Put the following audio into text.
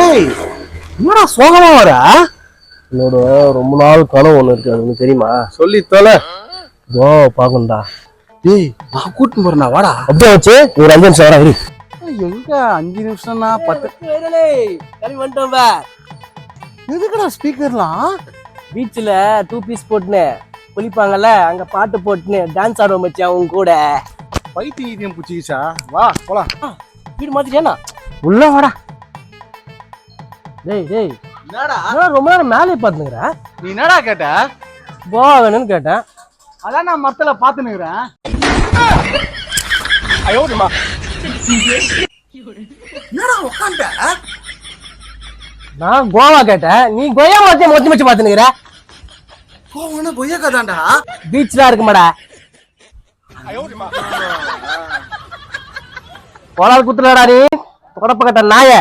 ஏய், என்னடா சோகமா வர? என்னோட ரொம்ப நாள் கனவு ஒண்ணு இருக்கு, அது உனக்கு தெரியுமா? சொல்லி தொலை. கோவா பாக்கண்டா. ஏய், நான் கூட்டிட்டு போறேன்டா, வாடா. அப்படியே வச்சு ஒரு 5 நிமிஷம் வரா இரு. எங்க 5 நிமிஷம்னா 10. கிளம்பி வந்துட்டோம் பா. எதுக்குடா ஸ்பீக்கர்லாம்? பீச்ல 2 பீஸ் போட்டுன்னு குளிப்பாங்கல்ல, அங்க பாட்டு போட்டுன்னு டான்ஸ் ஆடுவோம் மச்சான் உங்க கூட. பைத்தியம் புடிச்சிச்சா? வா போலாம். வீடு மாத்திட்டேனா? உள்ள வாடா. டேய் டேய், என்னடா நான் ரொம்ப நேரம் மேலே பாத்துனுக்குற. நீ என்னடா கேட்ட? கோவா வேணும்னு கேட்டேன். அதான் நான் மத்தல பாத்துனுக்குறேன். என்னடா உட்காந்த? நான் கோவா கேட்டேன், நீ கொய்யா மரத்தையும் மொத்தி மச்சு பாத்துனுக்குற. போவன கொய்யா கதாண்டா. பீச்லாம் இருக்குமாடா. கோலால் குத்துலடா நீ, தொடப்ப கட்ட நாய.